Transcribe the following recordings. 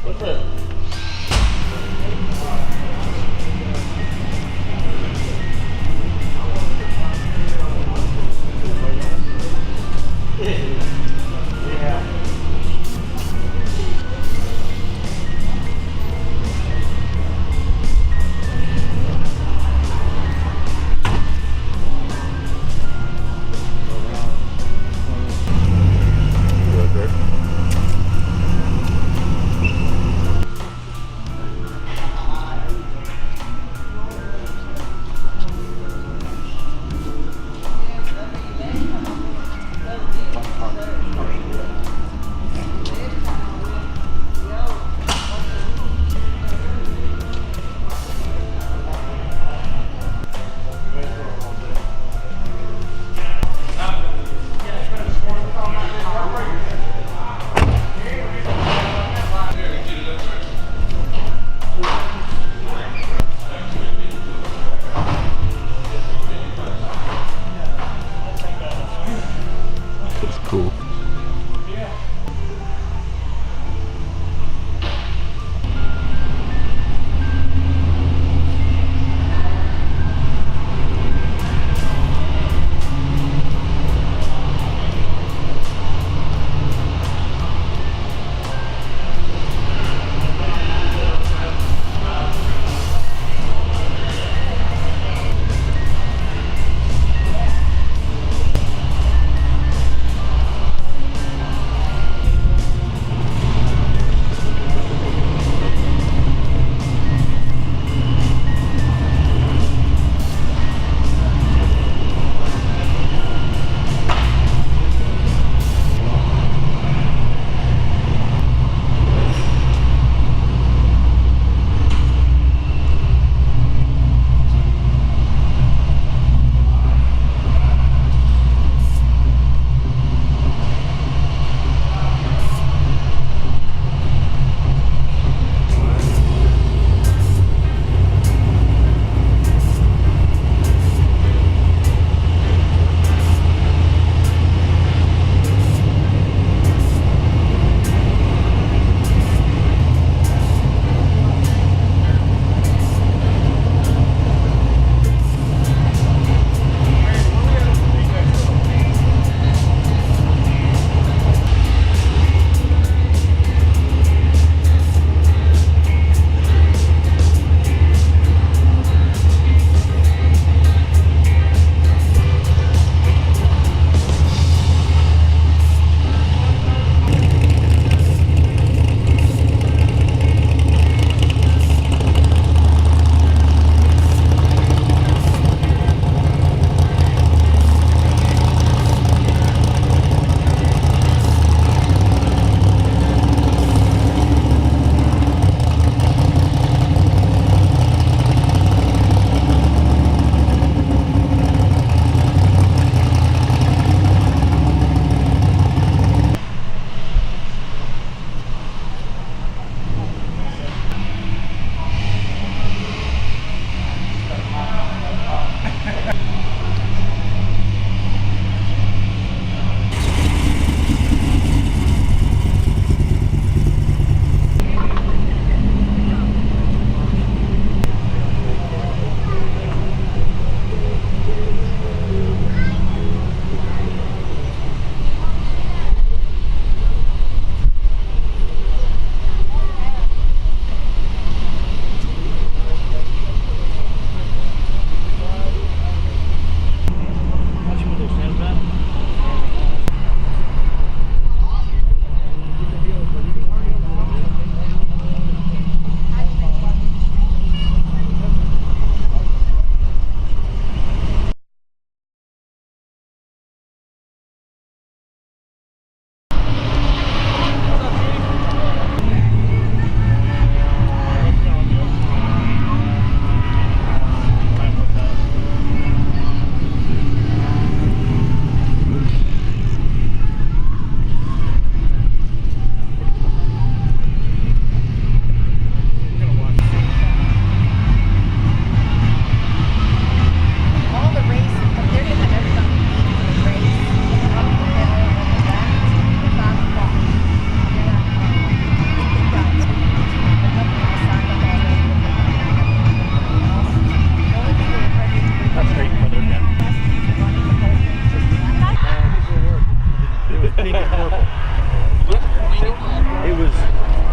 What's that? Cool.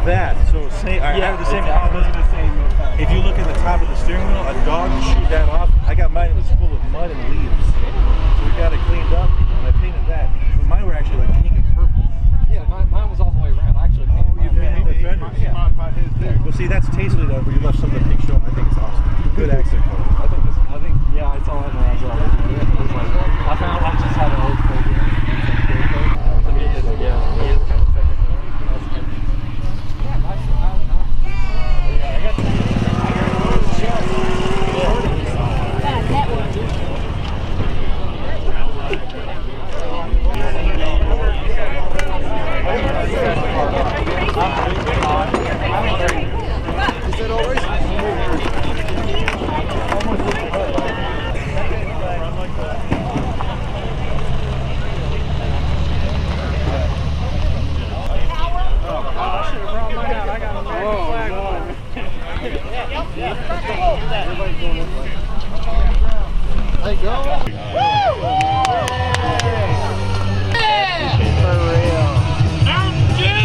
that. So I have the same problem. If you look at the top of the steering wheel, a dog chewed that off. I got mine, it was full of mud and leaves. So we got it cleaned up and I painted that. But mine were actually like pink and purple. Yeah, mine was all the way around. I actually painted the fenders. Well, see, that's tastefully though, where you left some of the pink show. I think it's awesome. Good accent color. I think, yeah, I saw that when I was I found I just had an old program.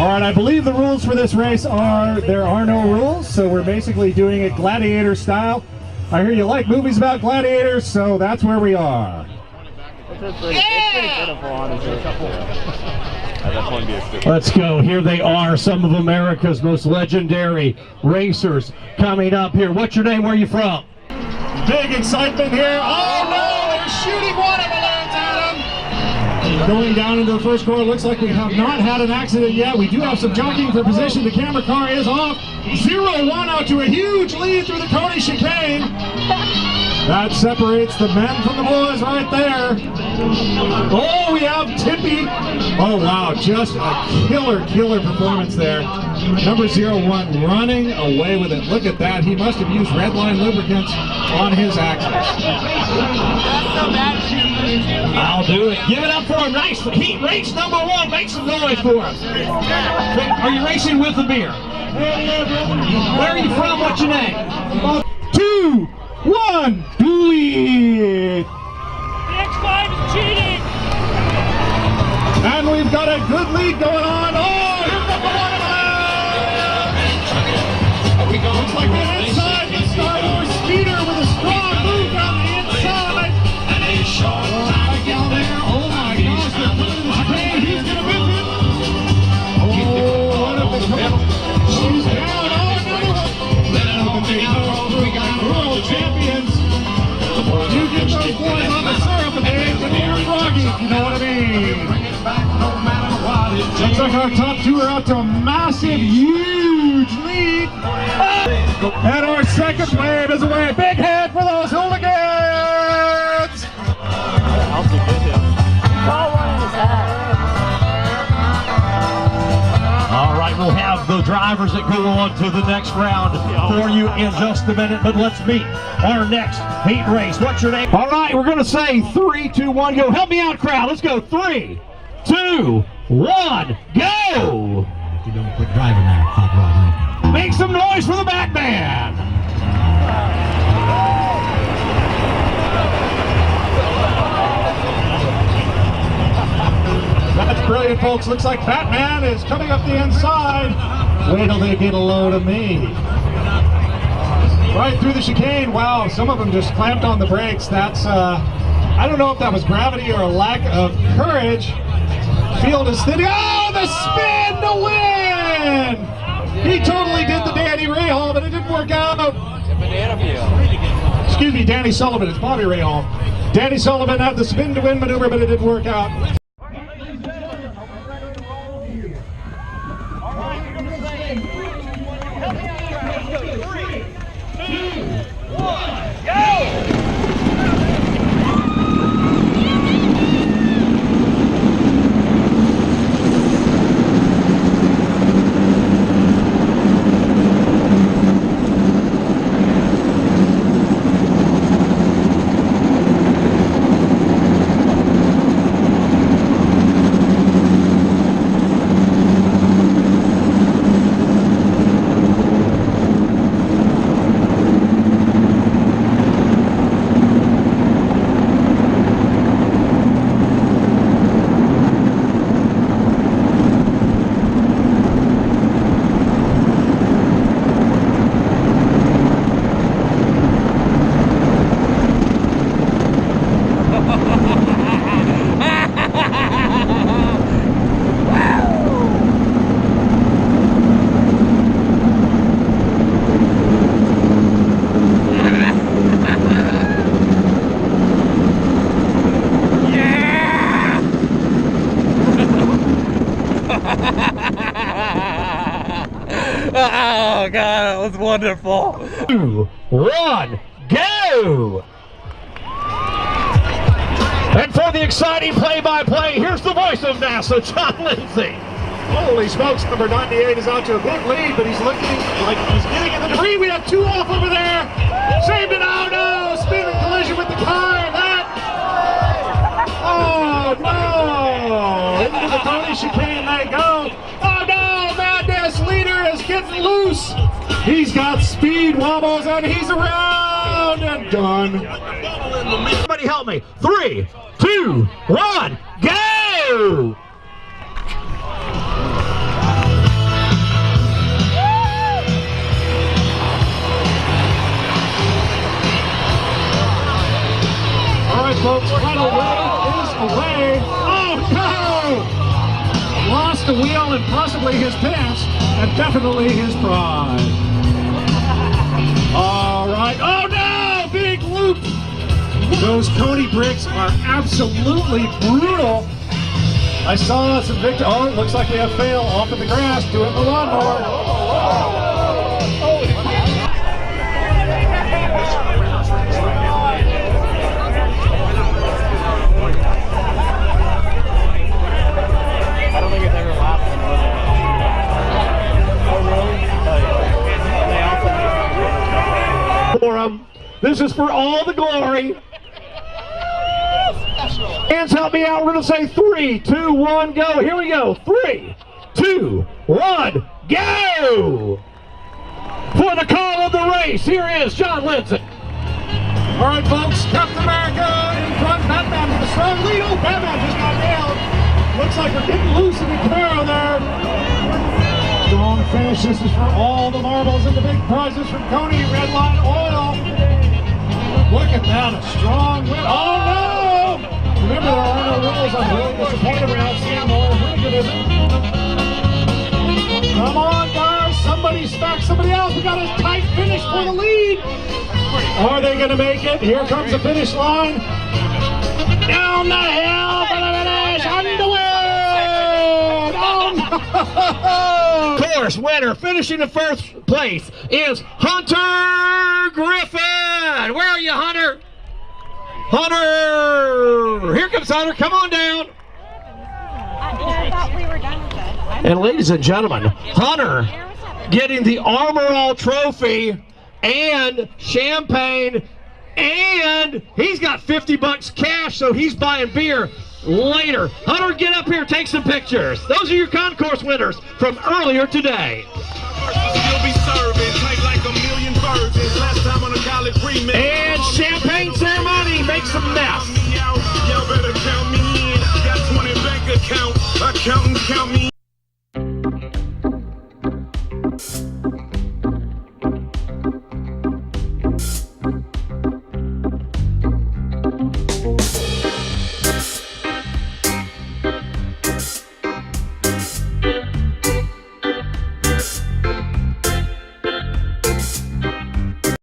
Alright, I believe the rules for this race are there are no rules, so we're basically doing it gladiator style. I hear you like movies about gladiators, so that's where we are. Let's go. Here they are, some of America's most legendary racers coming up here. What's your name? Where are you from? Big excitement here. Oh no, they're shooting water balloons at him. Going down into the first corner. Looks like we have not had an accident yet. We do have some jockeying for position. The camera car is off. 0-1 out to a huge lead through the Coney chicane. That separates the men from the boys right there. Oh, we have Tippy. Oh, wow, just a killer performance there. Number 01 running away with it. Look at that. He must have used Redline lubricants on his axles. I'll do it. Give it up for him. Nice heat race number 1. Make some noise for him. Are you racing with the beer? Where are you from? What's your name? 2, 1, do it! The X5 is cheating! And we've got a good lead going on. Oh, here comes the water balloon! Looks like the inside, the Star Wars speeder with a strong move on the inside. Right down there. Oh my gosh, they're coming to the chicane. He's going to miss it. Oh, what if they come? She's down. Oh, world champions. You get those boys on the syrup and they ain't gonna be froggy, if you know what I mean. Looks like our top two are out to a massive, huge lead. And our second wave is away. Big head for those hooligans. All right, we'll have the drivers that go on to the next round for you in just a minute, but let's meet our next heat race. What's your name? All right, we're going to say 3, 2, 1, go. Help me out, crowd. Let's go. 3, 2, 1, go. You don't quit driving now, hot rod. Make some noise for the Batman. That's brilliant, folks. Looks like Batman is coming up the inside. Wait till they get a load of me. Right through the chicane. Wow, some of them just clamped on the brakes. That's, I don't know if that was gravity or a lack of courage. Field is thin. Oh, the spin to win! He totally did the Danny Rahal, but it didn't work out. Excuse me, Danny Sullivan. It's Bobby Rahal. Danny Sullivan had the spin to win maneuver, but it didn't work out. Oh, God, that was wonderful. 2, 1, go! And for the exciting play-by-play, here's the voice of NASA, John Lindsay. Holy smokes, number 98 is out to a big lead, but he's looking like he's getting in the debris. We have 2 off over there. Saved it. Oh no! Speeding collision with the car. That. Oh no! Into the pony chicane they go. Oh no! Madness leader is getting loose. He's got speed wobbles and he's around and done. Somebody help me. 3, 2, 1, go! Folks, final wave is away. Oh no! Lost the wheel and possibly his pants and definitely his pride. All right. Oh no! Big loop. Those Coney bricks are absolutely brutal. I saw some victory. Oh, it looks like we have fail off in the grass doing the lawnmower. This is for all the glory. Hands help me out. We're going to say 3, 2, 1, go. Here we go. 3, 2, 1, go! For the call of the race, here is John Lindsay. All right, folks, Captain America in front. Batman with a strong lead. Oh, Batman just got nailed. Looks like we're getting loose in the Camaro there. Strong finish. This is for all the marbles and the big prizes from Coney Red Line Oil. Look at that, a strong win. Oh no! Remember, there are no rules. I'm really disappointed we're not seeing more hooliganism. Come on, guys. Somebody stuck somebody else. We got a tight finish for the lead. Are they going to make it? Here comes the finish line. Down the hill for the finish. Underway! Oh no! Course winner, finishing in first place, is Hunter Griffin. Where are you, Hunter? Hunter! Here comes Hunter. Come on down. I thought we were done with it. And ladies and gentlemen, Hunter getting the Armor All trophy and champagne, and he's got $50 cash, so he's buying beer later. Hunter, get up here, take some pictures. Those are your concourse winners from earlier today. And champagne ceremony, make some mess. Y'all better count me in. Got 20 bank accounts. Accountants count me